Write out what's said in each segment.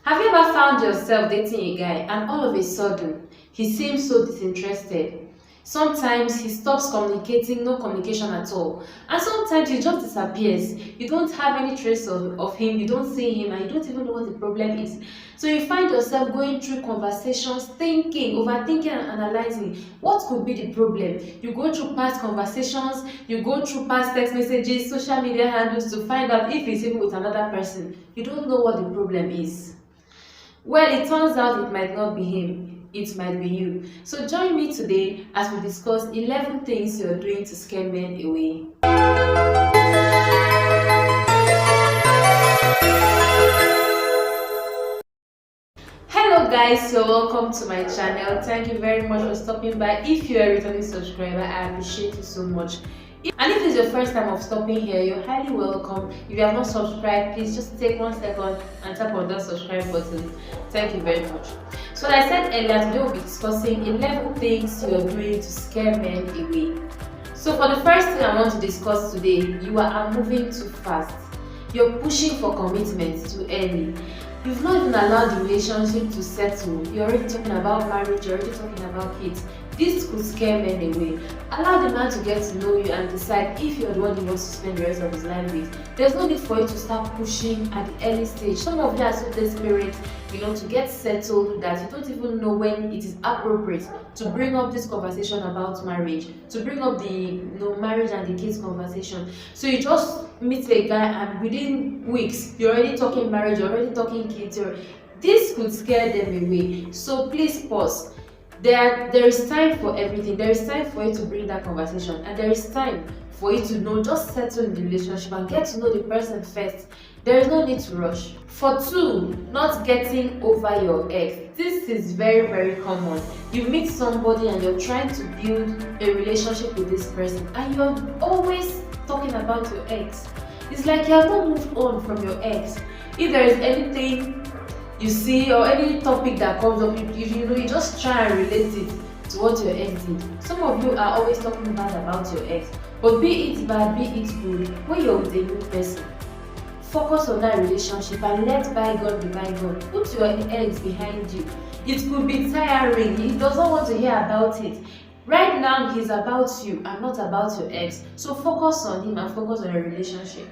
Have you ever found yourself dating a guy and all of a sudden he seems so disinterested? Sometimes he stops communicating, no communication at all. And sometimes he just disappears. You don't have any trace of him, you don't see him, and you don't even know what the problem is. So you find yourself going through conversations, thinking, overthinking, and analyzing what could be the problem. You go through past conversations, you go through past text messages, social media handles to find out if he's even with another person. You don't know what the problem is. Well, it turns out it might not be him, it might be you. So join me today as we discuss 11 things you're doing to scare men away. Hello guys, so welcome to my channel. Thank you very much for stopping by. If you're a returning subscriber, I appreciate you so much. And if it's your first time of stopping here, you're highly welcome. If you have not subscribed, please just take 1 second and tap on that subscribe button. Thank you very much. So like I said earlier, today we'll be discussing 11 things you are doing to scare men away. So for the first thing I want to discuss today, you are moving too fast. You're pushing for commitment too early. You've not even allowed the relationship to settle. You're already talking about marriage, you're already talking about kids. This could scare men away. Allow the man to get to know you and decide if you're the one he wants to spend the rest of his life with. There's no need for you to start pushing at the early stage. Some of you are so desperate, to get settled that you don't even know when it is appropriate to bring up this conversation about marriage, to bring up the marriage and the kids conversation. So you just meet a guy and within weeks you're already talking marriage, you're already talking kids. This could scare them away. So please pause. There is time for everything. There is time for you to bring that conversation, and there is time for you to just settle in the relationship and get to know the person first. There is no need to rush. For 2, not getting over your ex. This is very, very common. You meet somebody and you're trying to build a relationship with this person, and you're always talking about your ex. It's like you have not moved on from your ex. If there is anything you see or any topic that comes up, you just try and relate it to what your ex did. Some of you are always talking bad about your ex, but be it bad, be it good, when you're with a new person, focus on that relationship and let bygone be bygone. Put your ex behind you. It could be tiring. He doesn't want to hear about it. Right now, he's about you and not about your ex. So focus on him and focus on your relationship.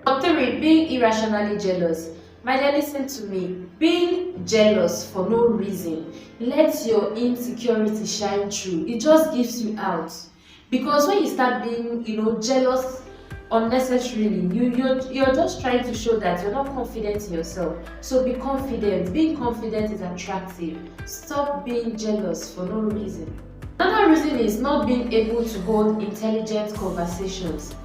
Number 3, being irrationally jealous. My dear, listen to me. Being jealous for no reason, let your insecurity shine through. It just gives you out. Because when you start being, jealous unnecessarily, you're just trying to show that you're not confident in yourself. So be confident. Being confident is attractive. Stop being jealous for no reason. Another reason is not being able to hold intelligent conversations.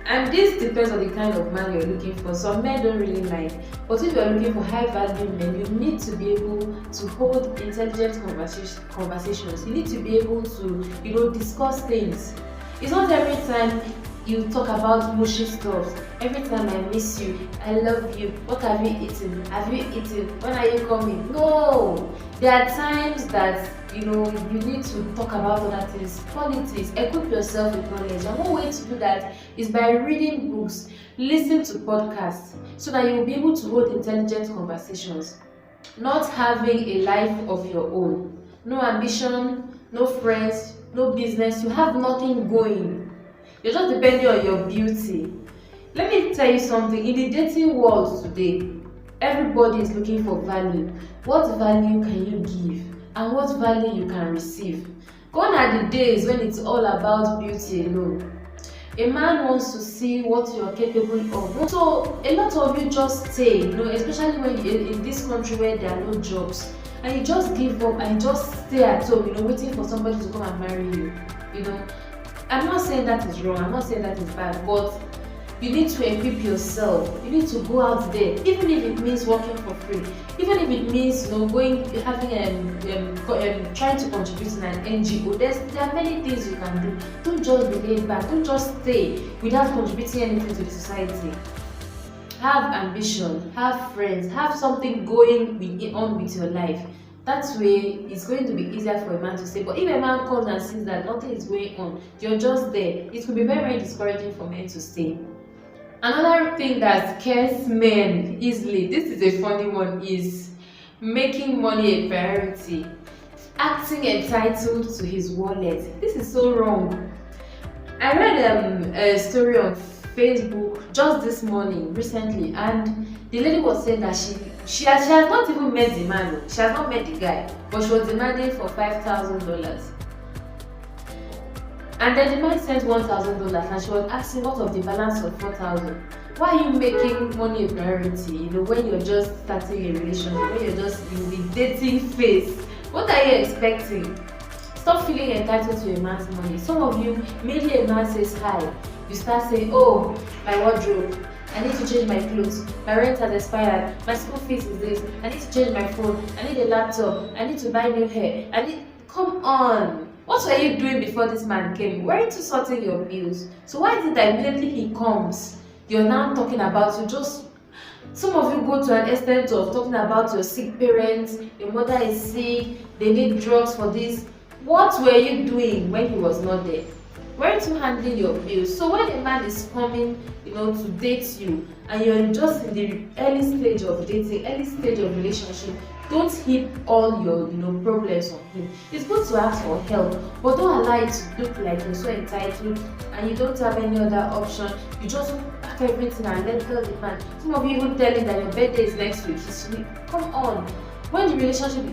And this depends on the kind of man you're looking for. Some men don't really mind, but if you're looking for high value men, you need to be able to hold intelligent conversations. You need to be able to discuss things. It's not every time you talk about mushy stuff. Every time I miss you, I love you, what have you eaten? Have you eaten? When are you coming? No! There are times that you need to talk about other things. Politics, equip yourself with knowledge. And one way to do that is by reading books, listen to podcasts, so that you will be able to hold intelligent conversations. Not having a life of your own. No ambition, no friends, no business. You have nothing going. You're just depending on your beauty. Let me tell you something. In the dating world today, everybody is looking for value. What value can you give? And what value you can receive? Gone are the days when it's all about beauty alone. A man wants to see what you are capable of. So a lot of you just stay, especially when in this country where there are no jobs, and you just give up and you just stay at home, waiting for somebody to come and marry you. I'm not saying that is wrong, I'm not saying that is bad, but you need to equip yourself. You need to go out there, even if it means working for free, even if it means trying to contribute in an NGO. There are many things you can do. Don't just be laid back. Don't just stay without contributing anything to the society. Have ambition, have friends, have something going on with your life. That way, it's going to be easier for a man to stay. But if a man comes and sees that nothing is going on, you're just there, it could be very, very discouraging for men to stay. Another thing that scares men easily, this is a funny one, is making money a priority, acting entitled to his wallet. This is so wrong. I read a story on Facebook just this morning recently, and the lady was saying that she has not even met the man. She has not met the guy, but she was demanding for $5,000. And then the man sent $1,000, and she was asking what of the balance of 4,000. Why are you making money a priority? When you're just starting a relationship, when you're just in the dating phase, what are you expecting? Stop feeling entitled to a man's money. Some of you, maybe a man says hi, you start saying, oh, my wardrobe, I need to change my clothes, my rent has expired, my school fees is this, I need to change my phone, I need a laptop, I need to buy new hair, come on. What were you doing before this man came? Weren't you sorting your bills? So why is it that immediately he comes, you're now talking about some of you go to an extent of talking about your sick parents, your mother is sick, they need drugs for this. What were you doing when he was not there? Weren't you handling your bills? So when a man is coming, to date you, and you're just in the early stage of dating, early stage of relationship, don't heap all your problems on him. It's good to ask for help, but don't allow it to look like you're so entitled and you don't have any other option. You just pack everything and then tell the man. Some of you even tell him that your birthday is next week. Come on. When the relationship,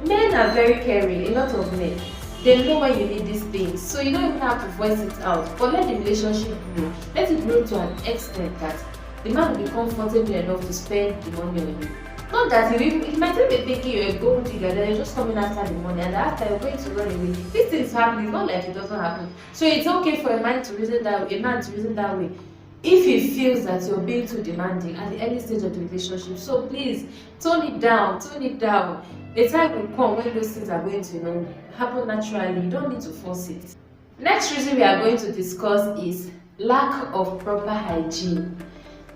men are very caring, a lot of men. They know when you need these things, so you don't even have to voice it out. But let the relationship grow. Let it grow to an extent that the man will be comfortable enough to spend the money on you. Not that he might even be thinking you're a gold digger, then you're just coming after the money, and after you're going to run away. These things happen. It's not like it doesn't happen. So it's okay for a man to reason that way. If he feels that you're being too demanding at the early stage of the relationship. So please tone it down. The time will come when those things are going to happen naturally. You don't need to force it. Next reason we are going to discuss is lack of proper hygiene.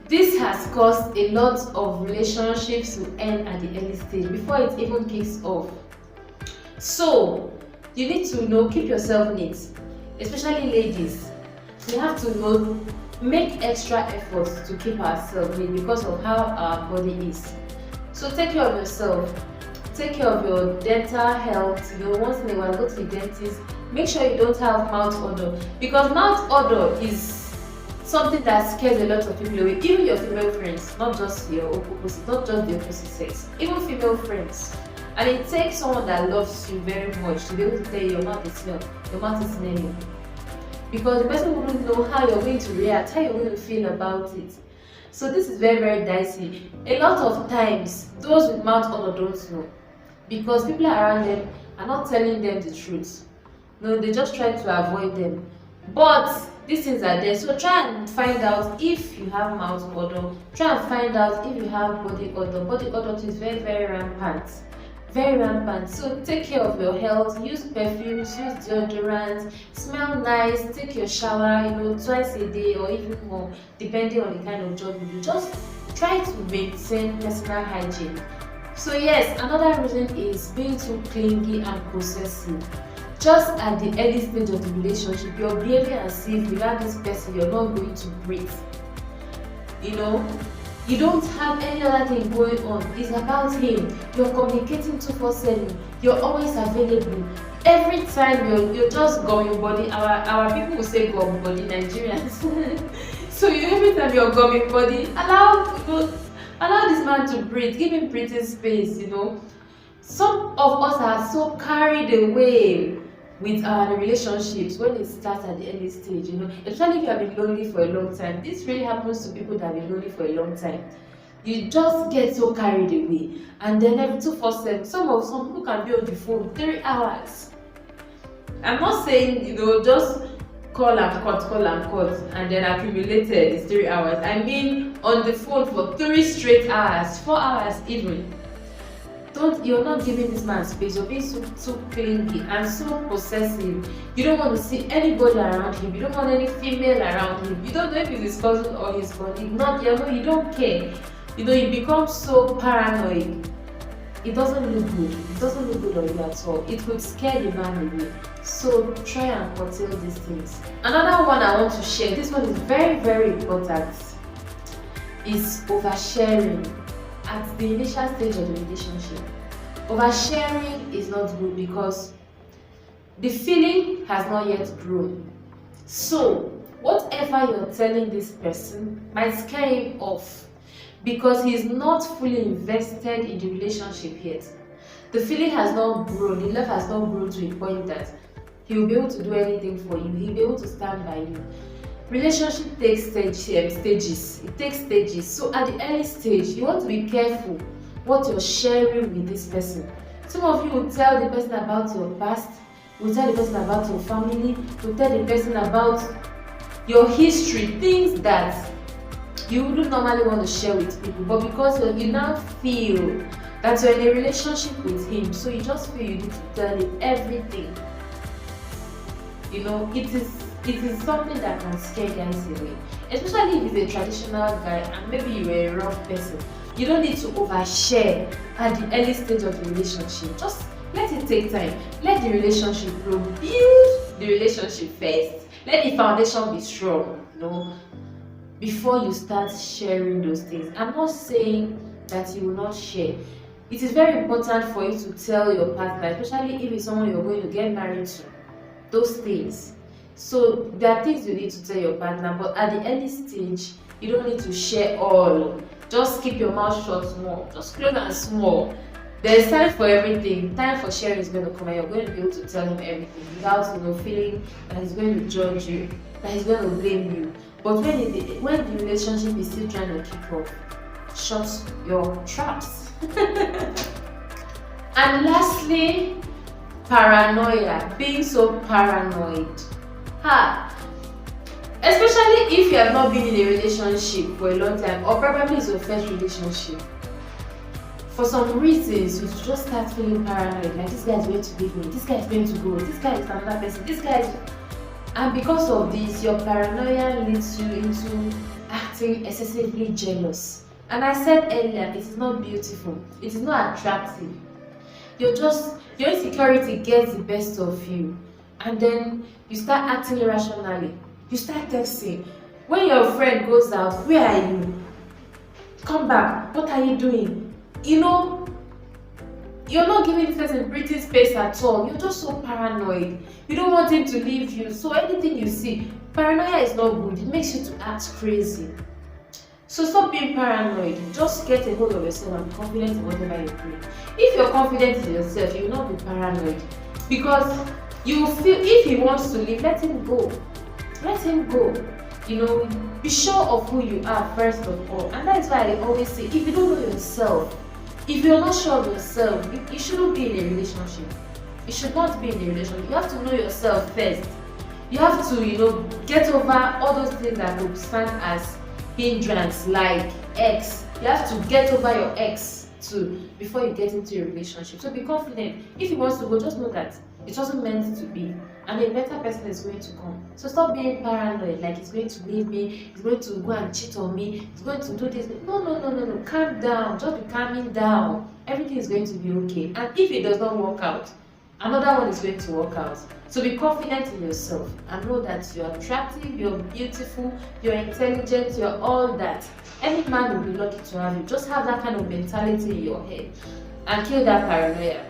This has caused a lot of relationships to end at the early stage before it even kicks off. So you need to keep yourself neat, especially ladies. We have to make extra efforts to keep ourselves neat because of how our body is. So take care of yourself. Take care of your dental health. Once in a while, go to the dentist. Make sure you don't have mouth odor, because mouth odor is something that scares a lot of people away. Even your female friends, not just your opposite, not just the opposite sex, even female friends. And it takes someone that loves you very much to be able to tell you your mouth is smell, your mouth is smelling. Because the person wouldn't know how you're going to react, how you're going to feel about it. So this is very, very dicey. A lot of times, those with mouth odor don't know, because people around them are not telling them the truth. No, they just try to avoid them. But these things are there. So try and find out if you have mouth odor. Try and find out if you have body odor. Body odor is very, very rampant. Very rampant. So take care of your health. Use perfumes, use deodorant, smell nice, take your shower, twice a day or even more, depending on the kind of job you do. Just try to maintain personal hygiene. So yes, another reason is being too clingy and possessive. Just at the early stage of the relationship, you're behaving as if without this person you're not going to breathe. You don't have any other thing going on. It's about him. You're communicating 24/7. You're always available. Every time you're just gumming body. Our people will say gum body, Nigerians. So every time you're gumming body, allow this man to breathe. Give him breathing space. Some of us are so carried away with our relationships when it starts at the early stage, especially if you have been lonely for a long time. This really happens to people that have been lonely for a long time. You just get so carried away, and then every 2-4-7, some people can be on the phone 3 hours. I'm not saying just call and cut, and then accumulated is 3 hours. I mean on the phone for 3 straight hours, 4 hours even. You're not giving this man space. You're being so clingy and so possessive. You don't want to see anybody around him. You don't want any female around him. You don't know if he's his cousin or his colleague. You don't care. You become so paranoid. It doesn't look good. It doesn't look good on you at all. It would scare the man away. So try and curtail these things. Another one I want to share. This one is very, very important. is oversharing at the initial stage of the relationship. Oversharing is not good because the feeling has not yet grown. So, whatever you're telling this person might scare him off because he's not fully invested in the relationship yet. The feeling has not grown, the love has not grown to a point that he will be able to do anything for you, he'll be able to stand by you. Relationship takes stages. It takes stages. So at the early stage, you want to be careful what you're sharing with this person. Some of you will tell the person about your past, will tell the person about your family, will tell the person about your history, things that you wouldn't normally want to share with people, but because you now feel that you're in a relationship with him, so you just feel you need to tell him everything. You know, it is something that can scare guys away, especially if he's a traditional guy and maybe you were a rough person. You don't need to overshare at the early stage of the relationship. Just let it take time. Let the relationship grow. Build the relationship first. Let the foundation be strong, you know, before you start sharing those things. I'm not saying that you will not share. It is very important for you to tell your partner, especially if it's someone you're going to get married to, those things. So there are things you need to tell your partner, but at the early stage, you don't need to share all. Just keep your mouth shut small, just close and small. There's time for everything. Time for sharing is going to come and you're going to be able to tell him everything without feeling that he's going to judge you, that he's going to blame you. But when the relationship is still trying to kick off, shut your traps. And lastly, paranoia. Being so paranoid. Especially if you have not been in a relationship for a long time, or probably it's your first relationship. For some reasons, you just start feeling paranoid, like this guy is going to leave me, this guy is going to go, this guy is another person, this guy is... And because of this, your paranoia leads you into acting excessively jealous. And I said earlier, it is not beautiful, it is not attractive. Your insecurity gets the best of you, and then you start acting irrationally. You start texting. When your friend goes out, where are you? Come back, what are you doing? You know, you're not giving this person breathing space at all. You're just so paranoid. You don't want him to leave you. So anything you see, paranoia is not good. It makes you to act crazy. So stop being paranoid. Just get a hold of yourself and be confident in whatever you're doing. If you're confident in yourself, you will not be paranoid. Because you will feel if he wants to leave, let him go. Let him go. You know, be sure of who you are first of all. And that's why I always say, if you don't know yourself, if you're not sure of yourself, you shouldn't be in a relationship. You should not be in a relationship. You have to know yourself first. You have to, get over all those things that would stand as hindrance, like ex. You have to get over your ex too before you get into a relationship. So be confident. If he wants to go, just know that it wasn't meant to be, and a better person is going to come. So stop being paranoid, like he's going to leave me, he's going to go and cheat on me, he's going to do this. No. Calm down. Just be calming down. Everything is going to be okay. And if it does not work out, another one is going to work out. So be confident in yourself and know that you're attractive, you're beautiful, you're intelligent, you're all that. Any man will be lucky to have you. Just have that kind of mentality in your head and kill that paranoia.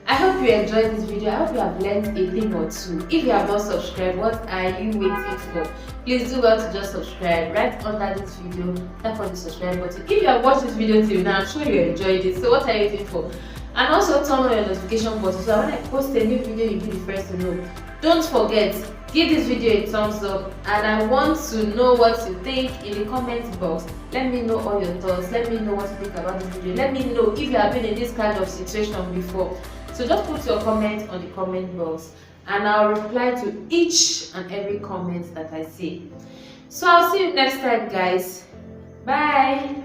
I hope you enjoyed this video. I hope you have learned a thing or two. If you have not subscribed, what are you waiting for? Please do well to just subscribe right under this video. Tap on the subscribe button. If you have watched this video till now, I'm sure you enjoyed it. So what are you waiting for? And also turn on your notification button so when I post a new video, you'll be the first to know. Don't forget, give this video a thumbs up, and I want to know what you think in the comment box. Let me know all your thoughts. Let me know what you think about this video. Let me know if you have been in this kind of situation before. So just put your comment on the comment box and I'll reply to each and every comment that I see. So I'll see you next time, guys. Bye.